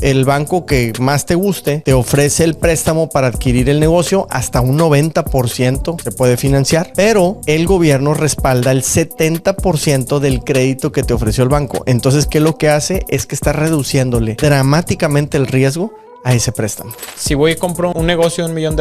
el banco que más te guste te ofrece el préstamo para adquirir el negocio, hasta un 90% se puede financiar, pero el gobierno respalda el 70% del crédito que te ofreció el banco. Entonces, ¿qué es lo que hace? Es que está reduciéndole dramáticamente el riesgo a ese préstamo. Si voy y compro un negocio de $1 millón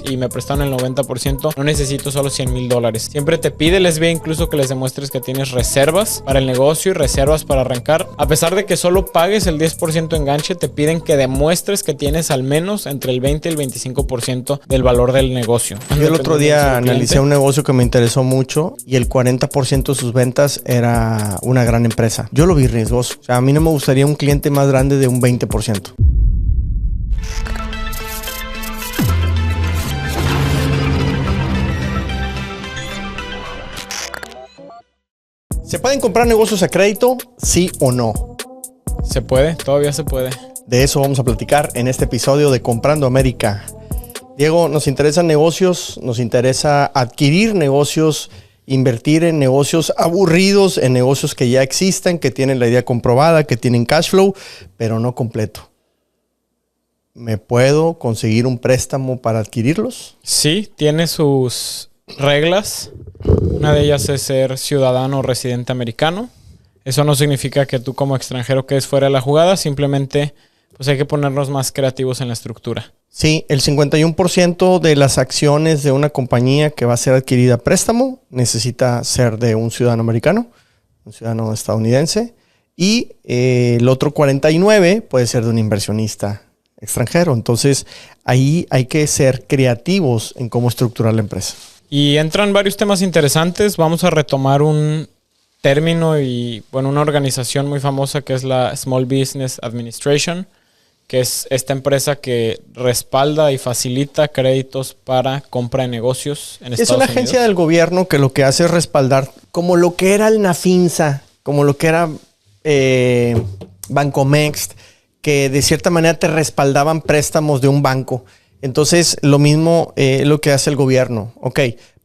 y me prestan el 90%, no necesito solo $100,000. Siempre te pide el SBA incluso que les demuestres que tienes reservas para el negocio y reservas para arrancar. A pesar de que solo pagues el 10% enganche, te piden que demuestres que tienes al menos entre el 20 y el 25% del valor del negocio. Yo el otro día analicé un negocio que me interesó mucho y el 40% de sus ventas era una gran empresa. Yo lo vi riesgoso. O sea, a mí no me gustaría un cliente más grande de un 20%. ¿Se pueden comprar negocios a crédito? ¿Sí o no? Se puede, todavía se puede. De eso vamos a platicar en este episodio de Comprando América. Diego, nos interesan negocios, nos interesa adquirir negocios, invertir en negocios aburridos, en negocios que ya existen, que tienen la idea comprobada, que tienen cash flow, pero no completo. ¿Me puedo conseguir un préstamo para adquirirlos? Sí, tiene sus reglas. Una de ellas es ser ciudadano o residente americano. Eso no significa que tú como extranjero quedes fuera de la jugada, simplemente pues hay que ponernos más creativos en la estructura. Sí, el 51% de las acciones de una compañía que va a ser adquirida a préstamo necesita ser de un ciudadano americano, un ciudadano estadounidense, y el otro 49% puede ser de un inversionista extranjero. Entonces, ahí hay que ser creativos en cómo estructurar la empresa. Y entran varios temas interesantes. Vamos a retomar un término y una organización muy famosa que es la Small Business Administration, que es esta empresa que respalda y facilita créditos para compra de negocios en Estados Unidos. Es una agencia del gobierno que lo que hace es respaldar, como lo que era el Nafinsa, como lo que era Bancomext, que de cierta manera te respaldaban préstamos de un banco. Entonces, lo mismo lo que hace el gobierno. Ok,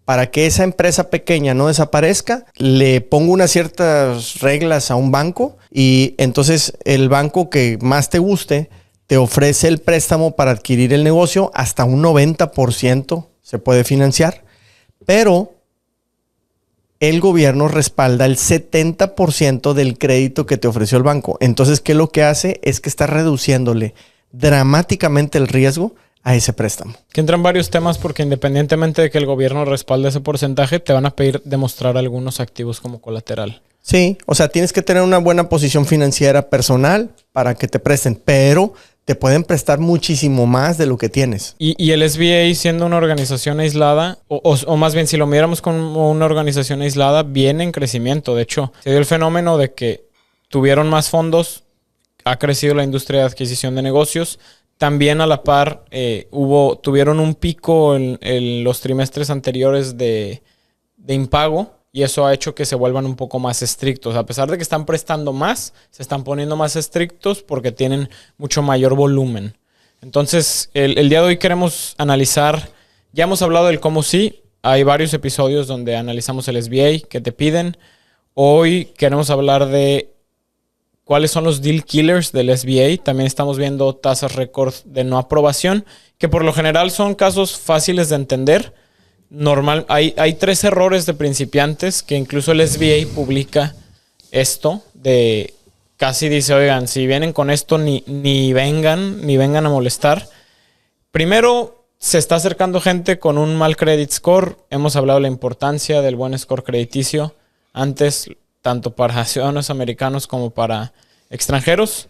para que esa empresa pequeña no desaparezca, le pongo unas ciertas reglas a un banco y entonces el banco que más te guste te ofrece el préstamo para adquirir el negocio, hasta un 90% se puede financiar, pero el gobierno respalda el 70% del crédito que te ofreció el banco. Entonces, ¿qué es lo que hace? Es que está reduciéndole dramáticamente el riesgo a ese préstamo. Que entran varios temas porque independientemente de que el gobierno respalde ese porcentaje, te van a pedir demostrar algunos activos como colateral. Sí, o sea, tienes que tener una buena posición financiera personal para que te presten, pero te pueden prestar muchísimo más de lo que tienes. Y el SBA, siendo una organización aislada, o más bien si lo miramos como una organización aislada, viene en crecimiento. De hecho, se dio el fenómeno de que tuvieron más fondos, ha crecido la industria de adquisición de negocios. También a la par tuvieron un pico en los trimestres anteriores de impago y eso ha hecho que se vuelvan un poco más estrictos. A pesar de que están prestando más, se están poniendo más estrictos porque tienen mucho mayor volumen. Entonces, el día de hoy queremos analizar, ya hemos hablado del cómo sí, hay varios episodios donde analizamos el SBA que te piden. Hoy queremos hablar de cuáles son los deal killers del SBA. También estamos viendo tasas récord de no aprobación, que por lo general son casos fáciles de entender. Hay 3 errores de principiantes que incluso el SBA publica esto, de casi dice, oigan, si vienen con esto ni vengan a molestar. Primero, se está acercando gente con un mal credit score. Hemos hablado de la importancia del buen score crediticio antes, tanto para ciudadanos americanos como para extranjeros.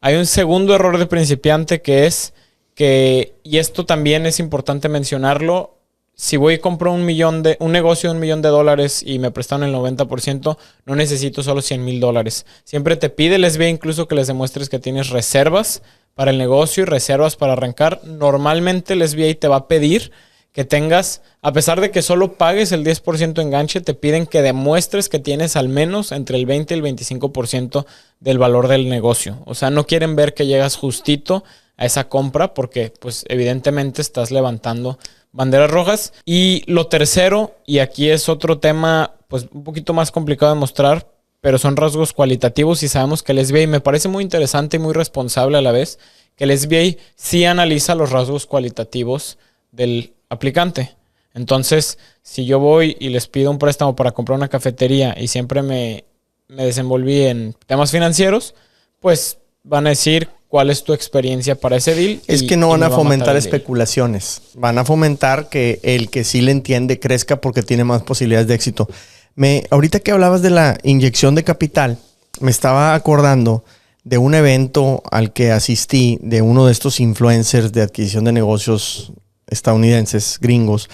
Hay un segundo error de principiante que es que, y esto también es importante mencionarlo, si voy y compro un negocio de $1 millón y me prestan el 90%, no necesito solo $100,000. Siempre te pide el SBA incluso que les demuestres que tienes reservas para el negocio y reservas para arrancar. Normalmente el SBA te va a pedir que tengas, a pesar de que solo pagues el 10% enganche, te piden que demuestres que tienes al menos entre el 20 y el 25% del valor del negocio. O sea, no quieren ver que llegas justito a esa compra porque, pues, evidentemente estás levantando banderas rojas. Y lo tercero, y aquí es otro tema, pues, un poquito más complicado de mostrar, pero son rasgos cualitativos y sabemos que el SBA, me parece muy interesante y muy responsable a la vez, que el SBA sí analiza los rasgos cualitativos del aplicante. Entonces, si yo voy y les pido un préstamo para comprar una cafetería y siempre me desenvolví en temas financieros, pues van a decir cuál es tu experiencia para ese deal. Es que no van a fomentar especulaciones. Van a fomentar que el que sí le entiende crezca porque tiene más posibilidades de éxito. Ahorita que hablabas de la inyección de capital, me estaba acordando de un evento al que asistí de uno de estos influencers de adquisición de negocios estadounidenses, gringos.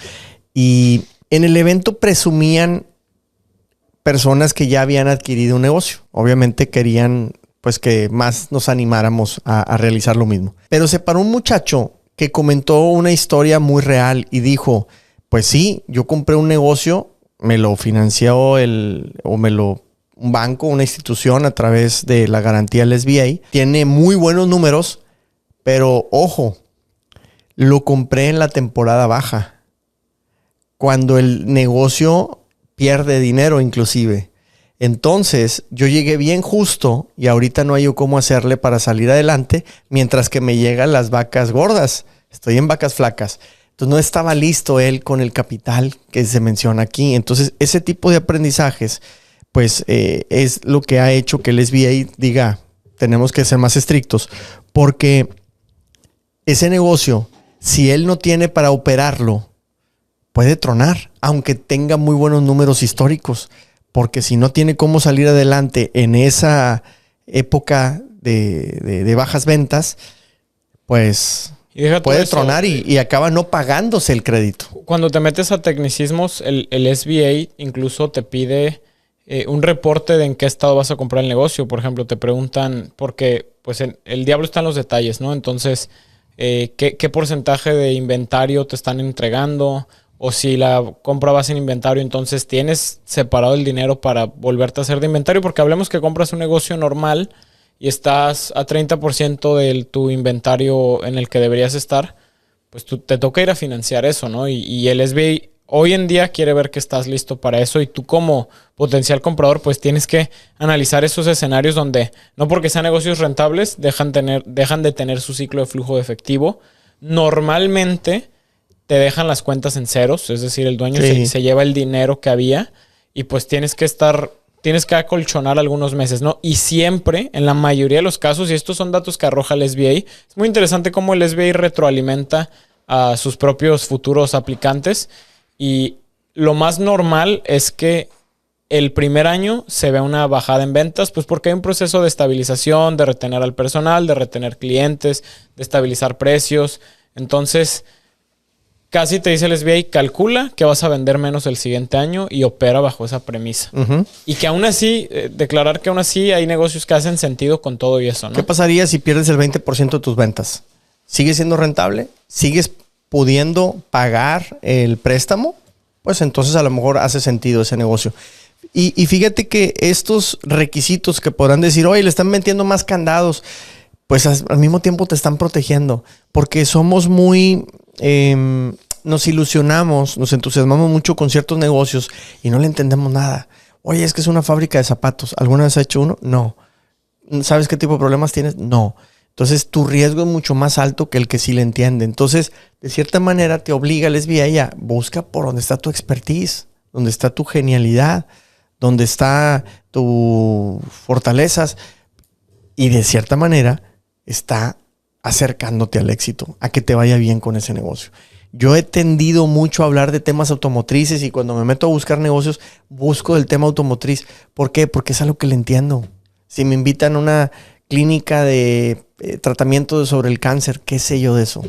Y en el evento presumían personas que ya habían adquirido un negocio. Obviamente querían pues que más nos animáramos a realizar lo mismo. Pero se paró un muchacho que comentó una historia muy real y dijo, pues sí, yo compré un negocio, me lo financió un banco, una institución a través de la garantía del SBA. Tiene muy buenos números, pero ojo, lo compré en la temporada baja, cuando el negocio pierde dinero inclusive. Entonces, yo llegué bien justo y ahorita no hay yo cómo hacerle para salir adelante mientras que me llegan las vacas gordas. Estoy en vacas flacas. Entonces, no estaba listo él con el capital que se menciona aquí. Entonces, ese tipo de aprendizajes, pues, es lo que ha hecho que el SBA diga, tenemos que ser más estrictos, porque ese negocio, si él no tiene para operarlo, puede tronar, aunque tenga muy buenos números históricos. Porque si no tiene cómo salir adelante en esa época de bajas ventas, pues puede tronar y acaba no pagándose el crédito. Cuando te metes a tecnicismos, el SBA incluso te pide un reporte de en qué estado vas a comprar el negocio. Por ejemplo, te preguntan, porque pues el diablo está en los detalles, ¿no? Entonces, ¿qué porcentaje de inventario te están entregando? O si la compra va sin inventario, entonces tienes separado el dinero para volverte a hacer de inventario. Porque hablemos que compras un negocio normal y estás a 30% de tu inventario en el que deberías estar, pues te toca ir a financiar eso, ¿no? Y el SBA hoy en día quiere ver que estás listo para eso. Y tú como potencial comprador, pues tienes que analizar esos escenarios donde, no porque sean negocios rentables, dejan de tener su ciclo de flujo de efectivo. Normalmente te dejan las cuentas en ceros, es decir, el dueño se lleva el dinero que había y pues tienes que acolchonar algunos meses, ¿no? Y siempre, en la mayoría de los casos, y estos son datos que arroja el SBA, es muy interesante cómo el SBA retroalimenta a sus propios futuros aplicantes y lo más normal es que el primer año se vea una bajada en ventas, pues porque hay un proceso de estabilización, de retener al personal, de retener clientes, de estabilizar precios. Entonces, casi te dice el SBA, calcula que vas a vender menos el siguiente año y opera bajo esa premisa. Uh-huh. Y que aún así, declarar que aún así hay negocios que hacen sentido con todo y eso, ¿no? ¿Qué pasaría si pierdes el 20% de tus ventas? ¿Sigues siendo rentable? ¿Sigues pudiendo pagar el préstamo? Pues entonces a lo mejor hace sentido ese negocio. Y fíjate que estos requisitos que podrán decir, oye, le están metiendo más candados, pues al mismo tiempo te están protegiendo. Porque somos muy... nos ilusionamos, nos entusiasmamos mucho con ciertos negocios y no le entendemos nada. Oye, es que es una fábrica de zapatos. ¿Alguna vez has hecho uno? No. ¿Sabes qué tipo de problemas tienes? No. Entonces, tu riesgo es mucho más alto que el que sí le entiende. Entonces, de cierta manera, te obliga el SBA a busca por donde está tu expertise, donde está tu genialidad, donde está tus fortalezas y de cierta manera está acercándote al éxito, a que te vaya bien con ese negocio. Yo he tendido mucho a hablar de temas automotrices y cuando me meto a buscar negocios, busco el tema automotriz. ¿Por qué? Porque es algo que le entiendo. Si me invitan a una clínica de tratamiento sobre el cáncer, ¿qué sé yo de eso?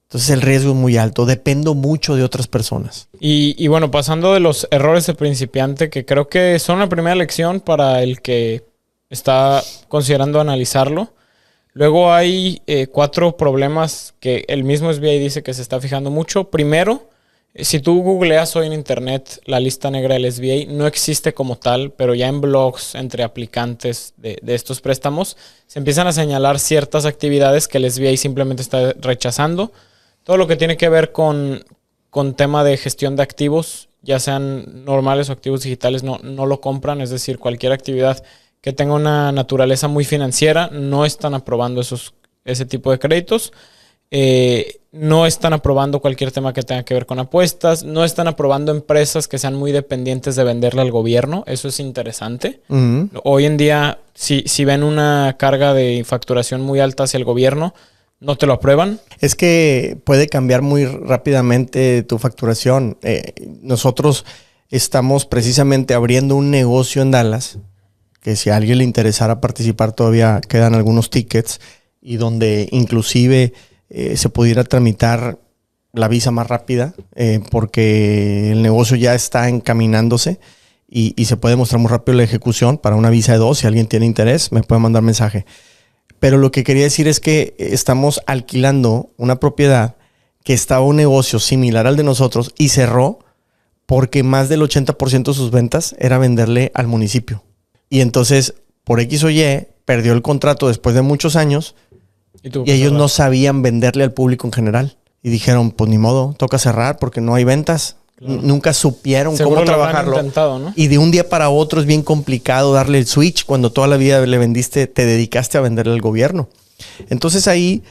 Entonces el riesgo es muy alto. Dependo mucho de otras personas. Y bueno, pasando de los errores de principiante, que creo que son la primera lección para el que está considerando analizarlo. Luego hay 4 problemas que el mismo SBA dice que se está fijando mucho. Primero, si tú googleas hoy en internet la lista negra del SBA, no existe como tal, pero ya en blogs entre aplicantes de estos préstamos se empiezan a señalar ciertas actividades que el SBA simplemente está rechazando. Todo lo que tiene que ver con tema de gestión de activos ya sean normales o activos digitales, no lo compran. Es decir, cualquier actividad que tenga una naturaleza muy financiera, no están aprobando ese tipo de créditos. No están aprobando cualquier tema que tenga que ver con apuestas. No están aprobando empresas que sean muy dependientes de venderle al gobierno. Eso es interesante. Uh-huh. Hoy en día, si ven una carga de facturación muy alta hacia el gobierno, no te lo aprueban. Es que puede cambiar muy rápidamente tu facturación. Nosotros estamos precisamente abriendo un negocio en Dallas, que si a alguien le interesara participar todavía quedan algunos tickets, y donde inclusive se pudiera tramitar la visa más rápida, porque el negocio ya está encaminándose y se puede mostrar muy rápido la ejecución para una visa de 2. Si alguien tiene interés, me puede mandar mensaje. Pero lo que quería decir es que estamos alquilando una propiedad que estaba un negocio similar al de nosotros y cerró porque más del 80% de sus ventas era venderle al municipio. Y entonces, por X o Y, perdió el contrato después de muchos años y ellos no sabían venderle al público en general. Y dijeron, pues ni modo, toca cerrar porque no hay ventas. Claro. Nunca supieron cómo trabajarlo. Intentado, ¿no? Y de un día para otro es bien complicado darle el switch cuando toda la vida le vendiste, te dedicaste a venderle al gobierno. Entonces ahí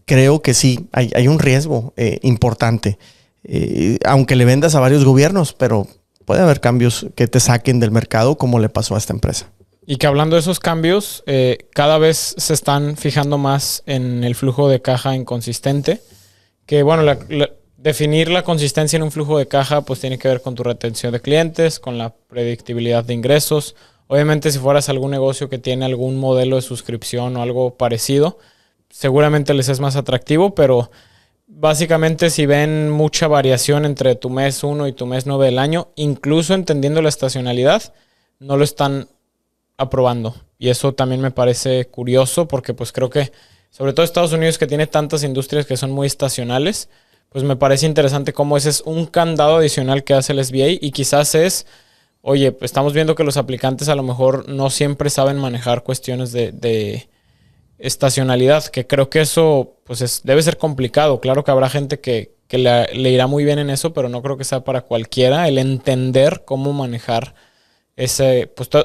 creo que sí, hay un riesgo importante. Aunque le vendas a varios gobiernos, pero puede haber cambios que te saquen del mercado, como le pasó a esta empresa. Y que hablando de esos cambios, cada vez se están fijando más en el flujo de caja inconsistente. Que bueno, definir la consistencia en un flujo de caja pues tiene que ver con tu retención de clientes, con la predictibilidad de ingresos. Obviamente si fueras algún negocio que tiene algún modelo de suscripción o algo parecido, seguramente les es más atractivo, pero básicamente si ven mucha variación entre tu mes 1 y tu mes 9 del año, incluso entendiendo la estacionalidad, no lo están aprobando. Y eso también me parece curioso porque pues creo que sobre todo Estados Unidos, que tiene tantas industrias que son muy estacionales, pues me parece interesante cómo ese es un candado adicional que hace el SBA y quizás es, oye, pues estamos viendo que los aplicantes a lo mejor no siempre saben manejar cuestiones de estacionalidad, que creo que eso pues debe ser complicado. Claro que habrá gente que le irá muy bien en eso, pero no creo que sea para cualquiera el entender cómo manejar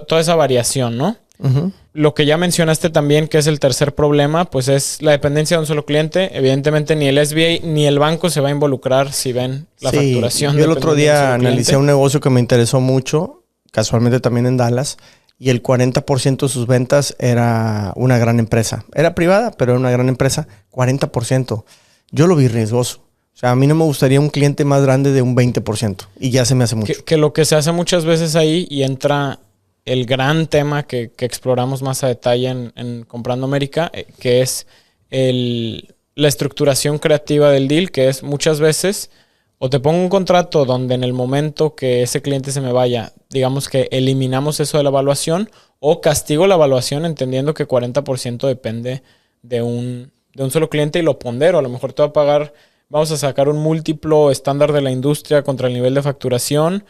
toda esa variación, ¿no? Uh-huh. Lo que ya mencionaste también, que es el tercer problema, pues es la dependencia de un solo cliente. Evidentemente ni el SBA ni el banco se va a involucrar si ven la facturación. Yo el otro día analicé un negocio que me interesó mucho, casualmente también en Dallas, y el 40% de sus ventas era una gran empresa. Era privada, pero era una gran empresa. 40%. Yo lo vi riesgoso. O sea, a mí no me gustaría un cliente más grande de un 20%. Y ya se me hace mucho. Que lo que se hace muchas veces ahí, y entra el gran tema que exploramos más a detalle en Comprando América, que es la estructuración creativa del deal, que es muchas veces o te pongo un contrato donde en el momento que ese cliente se me vaya, digamos que eliminamos eso de la evaluación, o castigo la evaluación entendiendo que 40% depende de un solo cliente y lo pondero. A lo mejor te va a pagar, vamos a sacar un múltiplo estándar de la industria contra el nivel de facturación,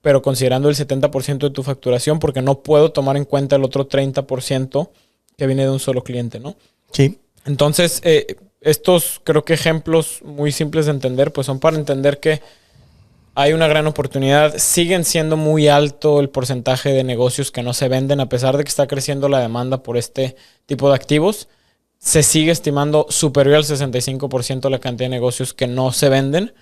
pero considerando el 70% de tu facturación, porque no puedo tomar en cuenta el otro 30% que viene de un solo cliente, ¿no? Sí. Entonces, estos creo que ejemplos muy simples de entender, pues son para entender que hay una gran oportunidad. Siguen siendo muy alto el porcentaje de negocios que no se venden, a pesar de que está creciendo la demanda por este tipo de activos. Se sigue estimando superior al 65% la cantidad de negocios que no se venden,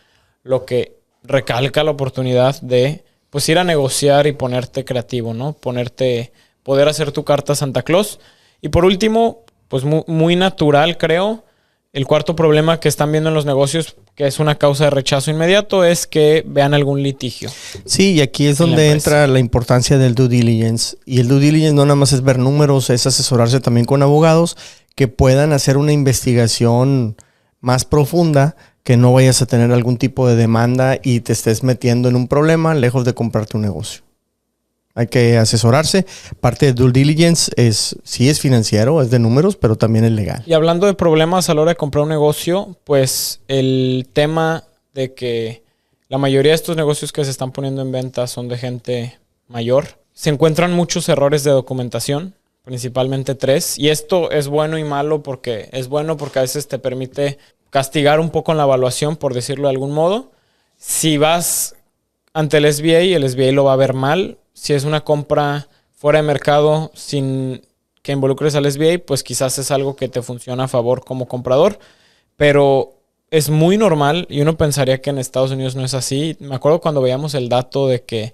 lo que recalca la oportunidad de pues ir a negociar y ponerte creativo, ¿no? Poder hacer tu carta Santa Claus. Y por último, pues muy natural, creo, el cuarto problema que están viendo en los negocios, que es una causa de rechazo inmediato, es que vean algún litigio. Sí, y aquí es donde entra la importancia del due diligence. Y el due diligence no nada más es ver números, es asesorarse también con abogados que puedan hacer una investigación más profunda, que no vayas a tener algún tipo de demanda y te estés metiendo en un problema lejos de comprarte un negocio. Hay que asesorarse. Parte de due diligence sí es financiero, es de números, pero también es legal. Y hablando de problemas a la hora de comprar un negocio, pues el tema de que la mayoría de estos negocios que se están poniendo en venta son de gente mayor. Se encuentran muchos errores de documentación, principalmente 3. Y esto es bueno y malo porque es bueno porque a veces te permite castigar un poco en la evaluación, por decirlo de algún modo. Si vas ante el SBA lo va a ver mal. Si es una compra fuera de mercado sin que involucres al SBA, pues quizás es algo que te funciona a favor como comprador. Pero es muy normal y uno pensaría que en Estados Unidos no es así. Me acuerdo cuando veíamos el dato de que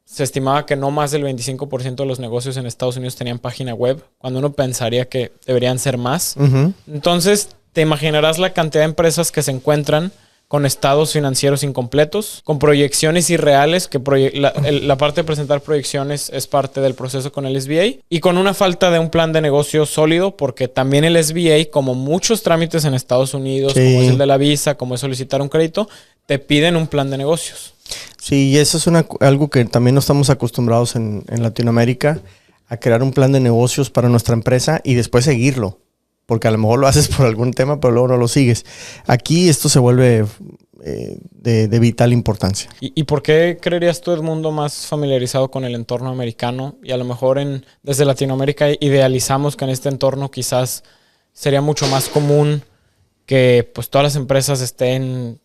se estimaba que no más del 25% de los negocios en Estados Unidos tenían página web, cuando uno pensaría que deberían ser más. Ujú. Entonces, te imaginarás la cantidad de empresas que se encuentran con estados financieros incompletos, con proyecciones irreales, que la parte de presentar proyecciones es parte del proceso con el SBA, y con una falta de un plan de negocio sólido, porque también el SBA, como muchos trámites en Estados Unidos, Sí. como es el de la visa, como es solicitar un crédito, te piden un plan de negocios. Sí, y eso es algo que también no estamos acostumbrados en Latinoamérica, a crear un plan de negocios para nuestra empresa y después seguirlo. Porque a lo mejor lo haces por algún tema, pero luego no lo sigues. Aquí esto se vuelve de vital importancia. ¿Y por qué creerías tú, Edmundo, más familiarizado con el entorno americano? Y a lo mejor desde Latinoamérica idealizamos que en este entorno quizás sería mucho más común que pues todas las empresas estén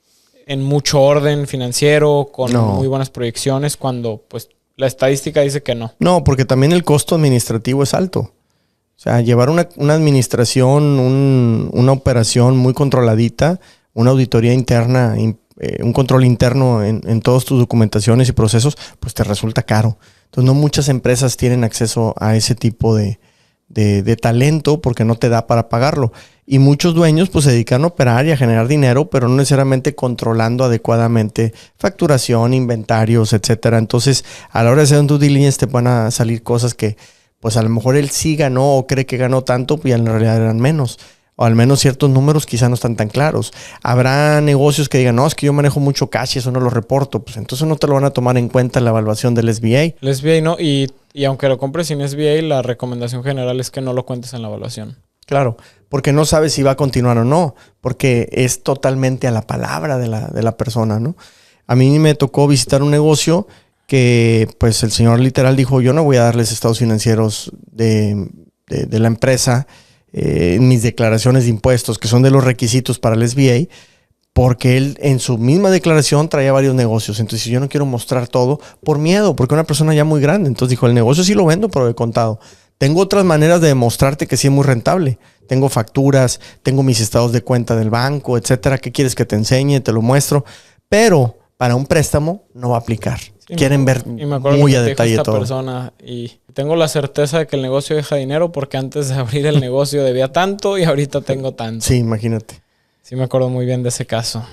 en mucho orden financiero, con muy buenas proyecciones, cuando pues la estadística dice que no. No, porque también el costo administrativo es alto. O sea, llevar una administración, una operación muy controladita, una auditoría interna, un control interno en todas tus documentaciones y procesos, pues te resulta caro. Entonces, no muchas empresas tienen acceso a ese tipo de talento porque no te da para pagarlo. Y muchos dueños pues se dedican a operar y a generar dinero, pero no necesariamente controlando adecuadamente facturación, inventarios, etcétera. Entonces, a la hora de hacer un due diligence te van a salir cosas que pues a lo mejor él sí ganó o cree que ganó tanto y en realidad eran menos. O al menos ciertos números quizá no están tan claros. Habrá negocios que digan, no, es que yo manejo mucho cash y eso no lo reporto. Pues entonces no te lo van a tomar en cuenta en la evaluación del SBA. El SBA no, y aunque lo compres sin SBA, la recomendación general es que no lo cuentes en la evaluación. Claro, porque no sabes si va a continuar o no, porque es totalmente a la palabra de la persona, ¿no? A mí me tocó visitar un negocio que pues el señor literal dijo, yo no voy a darles estados financieros de la empresa en mis declaraciones de impuestos, que son de los requisitos para el SBA, porque él en su misma declaración traía varios negocios. Entonces yo no quiero mostrar todo por miedo, porque una persona ya muy grande. Entonces dijo, el negocio sí lo vendo, pero de contado. Tengo otras maneras de demostrarte que sí es muy rentable. Tengo facturas, tengo mis estados de cuenta del banco, etcétera. ¿Qué quieres que te enseñe? Te lo muestro. Pero para un préstamo no va a aplicar. Sí, quieren ver muy a detalle todo. Persona, y tengo la certeza de que el negocio deja dinero porque antes de abrir el negocio debía tanto y ahorita tengo tanto. Sí, imagínate. Sí, me acuerdo muy bien de ese caso.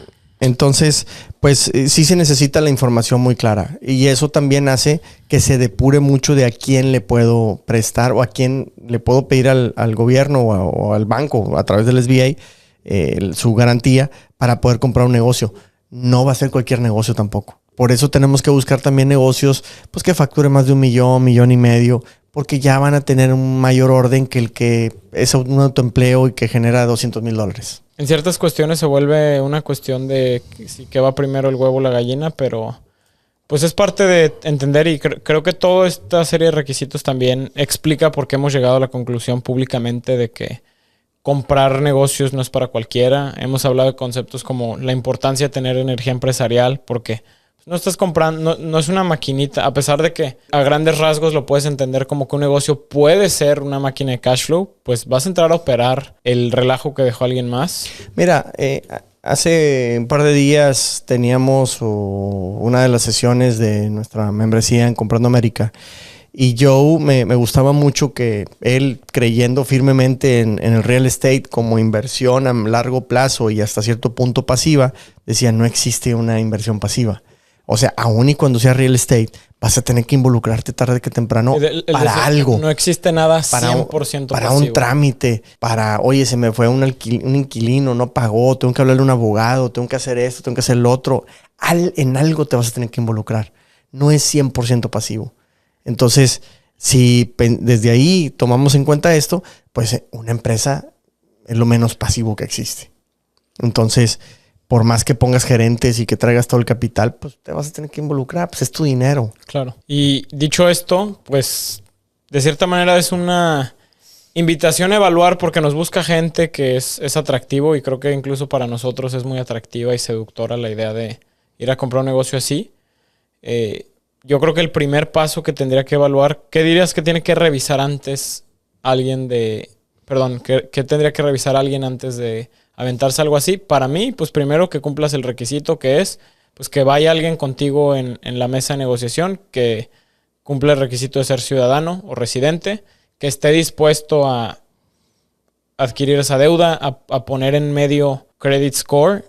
Entonces, pues sí se necesita la información muy clara. Y eso también hace que se depure mucho de a quién le puedo prestar o a quién le puedo pedir al gobierno o al banco a través del SBA su garantía para poder comprar un negocio. No va a ser cualquier negocio tampoco. Por eso tenemos que buscar también negocios pues que facturen más de $1 millón, $1.5 millones, porque ya van a tener un mayor orden que el que es un autoempleo y que genera $200,000. En ciertas cuestiones se vuelve una cuestión de si que va primero el huevo o la gallina, pero pues es parte de entender y creo que toda esta serie de requisitos también explica por qué hemos llegado a la conclusión públicamente de que comprar negocios no es para cualquiera. Hemos hablado de conceptos como la importancia de tener energía empresarial, porque no estás comprando, no es una maquinita, a pesar de que a grandes rasgos lo puedes entender como que un negocio puede ser una máquina de cash flow, pues vas a entrar a operar el relajo que dejó alguien más. Mira, hace un par de días teníamos una de las sesiones de nuestra membresía en Comprando América. Y Joe me gustaba mucho que él, creyendo firmemente en el real estate como inversión a largo plazo y hasta cierto punto pasiva, decía, no existe una inversión pasiva. O sea, aún y cuando sea real estate, vas a tener que involucrarte tarde que temprano para algo. No existe nada 100% para pasivo. Un trámite, para, oye, se me fue un inquilino, no pagó, tengo que hablarle a un abogado, tengo que hacer esto, tengo que hacer lo otro. En algo te vas a tener que involucrar. No es 100% pasivo. Entonces, si desde ahí tomamos en cuenta esto, pues una empresa es lo menos pasivo que existe. Entonces, por más que pongas gerentes y que traigas todo el capital, pues te vas a tener que involucrar, pues es tu dinero. Claro. Y dicho esto, pues de cierta manera es una invitación a evaluar porque nos busca gente que es atractivo y creo que incluso para nosotros es muy atractiva y seductora la idea de ir a comprar un negocio así. Yo creo que el primer paso que tendría que evaluar, ¿qué dirías que tiene que revisar antes alguien de... Perdón, ¿qué tendría que revisar alguien antes de aventarse algo así? Para mí, pues primero que cumplas el requisito que es, pues que vaya alguien contigo en la mesa de negociación, que cumpla el requisito de ser ciudadano o residente, que esté dispuesto a adquirir esa deuda, a poner en medio credit score,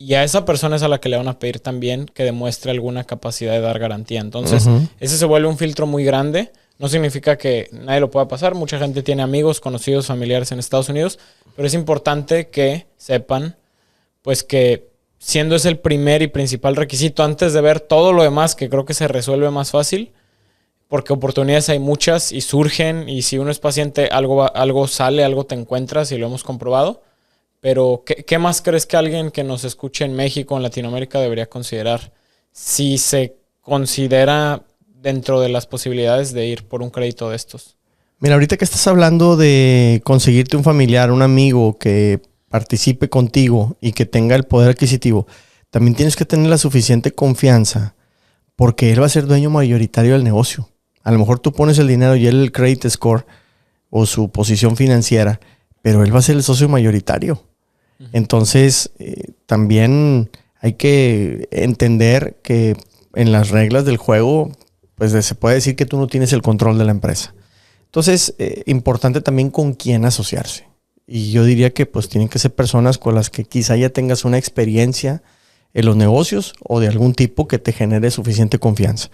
y a esa persona es a la que le van a pedir también que demuestre alguna capacidad de dar garantía. Entonces, ese se vuelve un filtro muy grande. No significa que nadie lo pueda pasar. Mucha gente tiene amigos, conocidos, familiares en Estados Unidos, pero es importante que sepan, pues, que siendo ese el primer y principal requisito, antes de ver todo lo demás, que creo que se resuelve más fácil, porque oportunidades hay muchas y surgen, y si uno es paciente, algo sale, algo te encuentras, y lo hemos comprobado. Pero, ¿qué más crees que alguien que nos escuche en México, en Latinoamérica, debería considerar si se considera dentro de las posibilidades de ir por un crédito de estos? Mira, ahorita que estás hablando de conseguirte un familiar, un amigo que participe contigo y que tenga el poder adquisitivo, también tienes que tener la suficiente confianza porque él va a ser dueño mayoritario del negocio. A lo mejor tú pones el dinero y él el credit score o su posición financiera, pero él va a ser el socio mayoritario. Entonces, también hay que entender que en las reglas del juego, pues se puede decir que tú no tienes el control de la empresa. Entonces, importante también con quién asociarse. Y yo diría que pues tienen que ser personas con las que quizá ya tengas una experiencia en los negocios o de algún tipo que te genere suficiente confianza.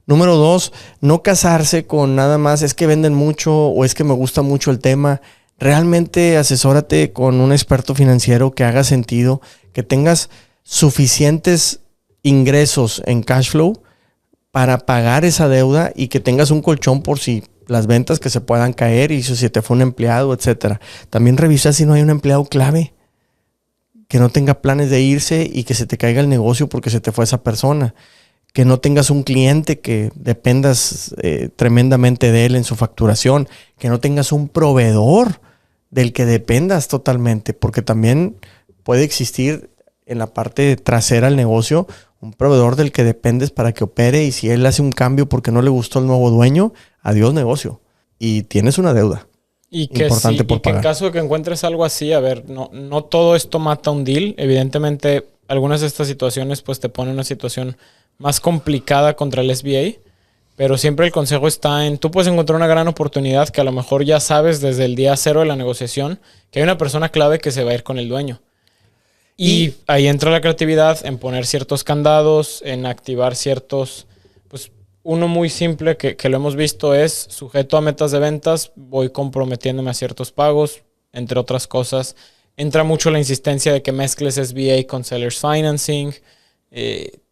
Número 2, no casarse con nada más es que venden mucho o es que me gusta mucho el tema. Realmente asesórate con un experto financiero que haga sentido, que tengas suficientes ingresos en cash flow para pagar esa deuda y que tengas un colchón por si las ventas que se puedan caer y si te fue un empleado, etcétera. También revisa si no hay un empleado clave que no tenga planes de irse y que se te caiga el negocio porque se te fue esa persona. Que no tengas un cliente que dependas tremendamente de él en su facturación. Que no tengas un proveedor del que dependas totalmente, porque también puede existir en la parte trasera del negocio un proveedor del que dependes para que opere, y si él hace un cambio porque no le gustó el nuevo dueño, adiós negocio. Y tienes una deuda. Y que, importante por pagar. En caso de que encuentres algo así, a ver, no todo esto mata un deal. Evidentemente, algunas de estas situaciones pues te ponen en una situación más complicada contra el SBA. Pero siempre el consejo está en, tú puedes encontrar una gran oportunidad que a lo mejor ya sabes desde el día cero de la negociación que hay una persona clave que se va a ir con el dueño. Y ahí entra la creatividad en poner ciertos candados, en activar ciertos... Pues uno muy simple que lo hemos visto es sujeto a metas de ventas, voy comprometiéndome a ciertos pagos, entre otras cosas. Entra mucho la insistencia de que mezcles SBA con Sellers Financing.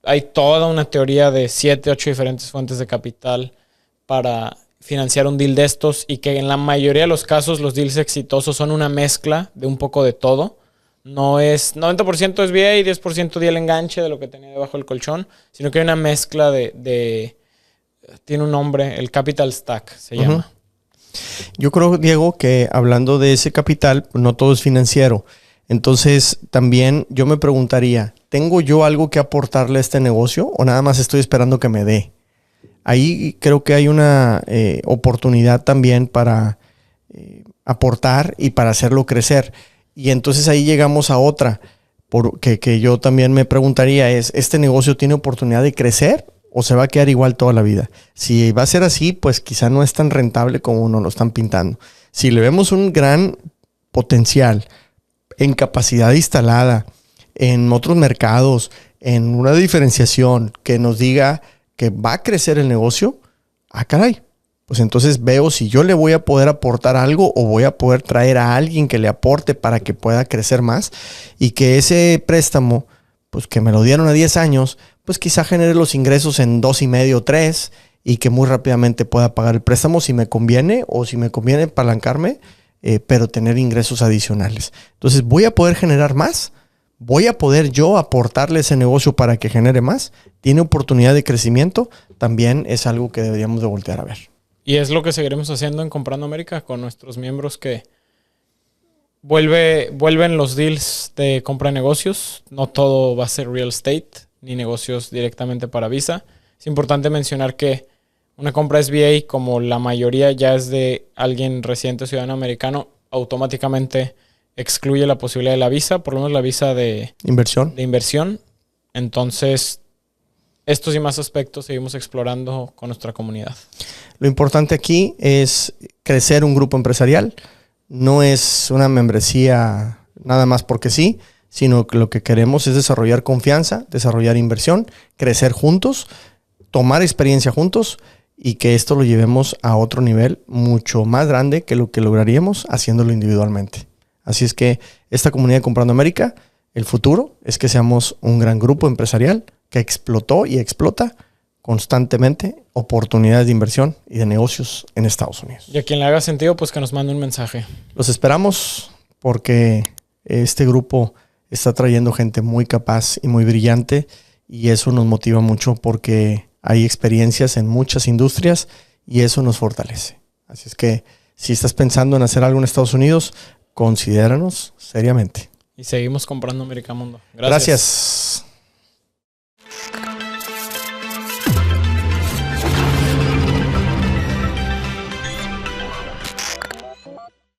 Hay toda una teoría de 7, 8 diferentes fuentes de capital para financiar un deal de estos, y que en la mayoría de los casos los deals exitosos son una mezcla de un poco de todo. No es 90% SBA y 10% deal enganche de lo que tenía debajo del colchón, sino que hay una mezcla de tiene un nombre, el capital stack se llama. Yo creo, Diego, que hablando de ese capital, no todo es financiero. Entonces, también yo me preguntaría, ¿tengo yo algo que aportarle a este negocio o nada más estoy esperando que me dé? Ahí creo que hay una oportunidad también para aportar y para hacerlo crecer. Y entonces ahí llegamos a otra, que yo también me preguntaría es, ¿este negocio tiene oportunidad de crecer o se va a quedar igual toda la vida? Si va a ser así, pues quizá no es tan rentable como nos lo están pintando. Si le vemos un gran potencial en capacidad instalada, en otros mercados, en una diferenciación que nos diga que va a crecer el negocio, caray, pues entonces veo si yo le voy a poder aportar algo o voy a poder traer a alguien que le aporte para que pueda crecer más, y que ese préstamo, pues que me lo dieron a 10 años, pues quizá genere los ingresos en 2.5 o 3, y que muy rápidamente pueda pagar el préstamo si me conviene, o si me conviene apalancarme, pero tener ingresos adicionales. Entonces, ¿voy a poder generar más? ¿Voy a poder yo aportarle ese negocio para que genere más? ¿Tiene oportunidad de crecimiento? También es algo que deberíamos de voltear a ver. Y es lo que seguiremos haciendo en Comprando América con nuestros miembros, que vuelven los deals de compra de negocios. No todo va a ser real estate ni negocios directamente para Visa. es importante mencionar que una compra SBA, como la mayoría ya es de alguien residente ciudadano americano, automáticamente excluye la posibilidad de la visa, por lo menos la visa de inversión. Entonces, estos y más aspectos seguimos explorando con nuestra comunidad. Lo importante aquí es crecer un grupo empresarial. No es una membresía nada más porque sí, sino que lo que queremos es desarrollar confianza, desarrollar inversión, crecer juntos, tomar experiencia juntos y que esto lo llevemos a otro nivel mucho más grande que lo que lograríamos haciéndolo individualmente. Así es que esta comunidad de Comprando América, el futuro es que seamos un gran grupo empresarial que explotó y explota constantemente oportunidades de inversión y de negocios en Estados Unidos. Y a quien le haga sentido, pues que nos mande un mensaje. Los esperamos porque este grupo está trayendo gente muy capaz y muy brillante y eso nos motiva mucho porque hay experiencias en muchas industrias y eso nos fortalece. Así es que si estás pensando en hacer algo en Estados Unidos, considéranos seriamente. Y seguimos comprando América Mundo. Gracias.